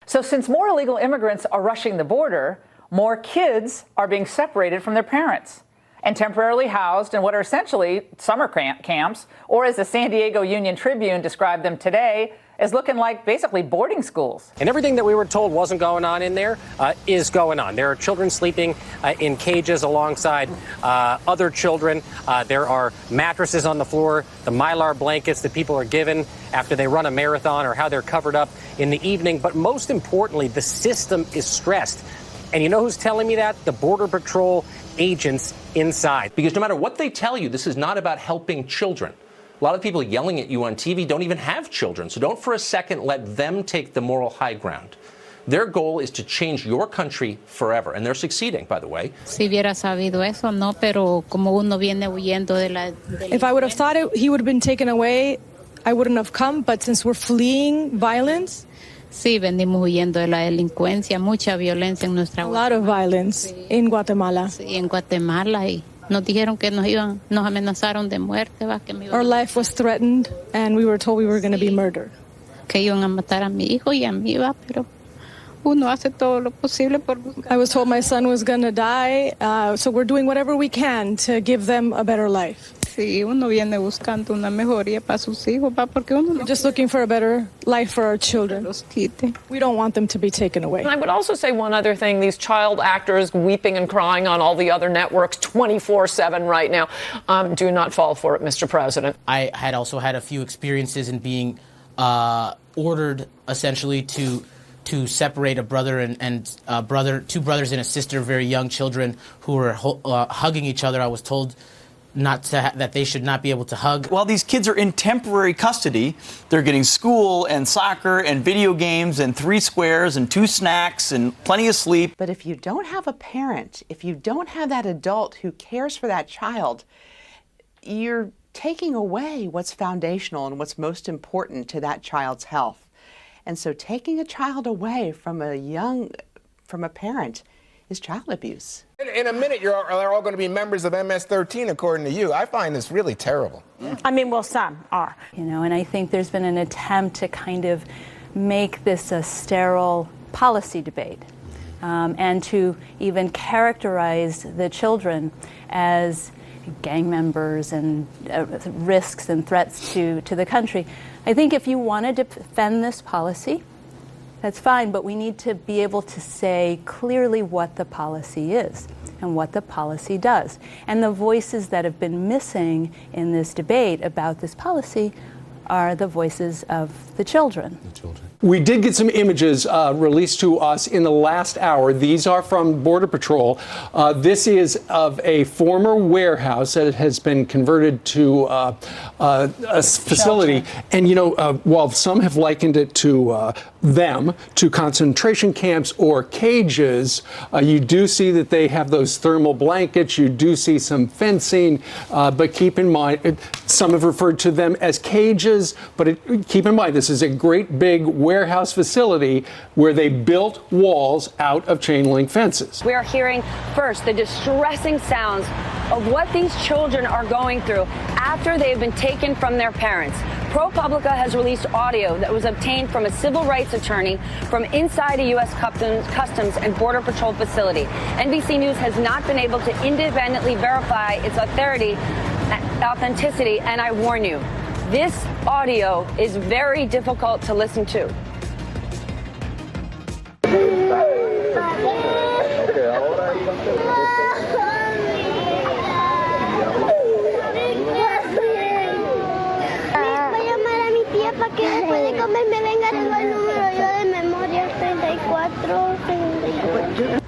So since more illegal immigrants are rushing the border, more kids are being separated from their parents and temporarily housed in what are essentially summer camps, or as the San Diego Union Tribune described them today, is looking like basically boarding schools. And everything that we were told wasn't going on in there is going on. There are children sleeping in cages alongside other children. There are mattresses on the floor, the Mylar blankets that people are given after they run a marathon or how they're covered up in the evening. But most importantly, the system is stressed. And you know who's telling me that? The Border Patrol agents inside. Because no matter what they tell you, this is not about helping children. A lot of people yelling at you on TV don't even have children, so don't for a second let them take the moral high ground. Their goal is to change your country forever, and they're succeeding, by the way. Si hubiera sabido eso, no, pero como uno viene huyendo de la... If I would have thought he would have been taken away, I wouldn't have come, but since we're fleeing violence... Sí, venimos huyendo de la delincuencia, mucha violencia en nuestra... A lot of violence in Guatemala. Sí, en Guatemala, y nos dijeron que nos amenazaron de muerte. Our life was threatened, and we were told we were going to be murdered. Que iban a matar a mi hijo y a mí, pero uno hace todo lo posible por buscar. I was told my son was going to die, so we're doing whatever we can to give them a better life. Sí, uno viene buscando una mejoría para sus hijos, porque uno We're just looking for a better life for our children. los quite. We don't want them to be taken away. And I would also say one other thing. These child actors weeping and crying on all the other networks 24/7 right now. Do not fall for it, Mr. President. I had also had a few experiences in being ordered essentially to separate a brother and two brothers and a sister, very young children who were hugging each other. I was told that they should not be able to hug. While these kids are in temporary custody, they're getting school and soccer and video games and 3 squares and 2 snacks and plenty of sleep. But if you don't have a parent, if you don't have that adult who cares for that child, you're taking away what's foundational and what's most important to that child's health. And so taking a child away from a parent is child abuse. In a minute, they're all going to be members of MS-13, according to you. I find this really terrible. I mean, well, some are. And I think there's been an attempt to kind of make this a sterile policy debate and to even characterize the children as gang members and risks and threats to the country. I think if you want to defend this policy, that's fine, but we need to be able to say clearly what the policy is and what the policy does. And the voices that have been missing in this debate about this policy are the voices of the children. We did get some images released to us in the last hour. These are from Border Patrol. This is of a former warehouse that has been converted to a facility. Shelter. And, while some have likened it to concentration camps or cages, you do see that they have those thermal blankets. You do see some fencing. But keep in mind, some have referred to them as cages. But keep in mind, this is a great big warehouse facility where they built walls out of chain link fences. We are hearing first the distressing sounds of what these children are going through after they've been taken from their parents. ProPublica has released audio that was obtained from a civil rights attorney from inside a U.S. Customs and Border Patrol facility. NBC News has not been able to independently verify its authenticity, and I warn you, this audio is very difficult to listen to. Para que después de comer me venga el número yo de memoria 34.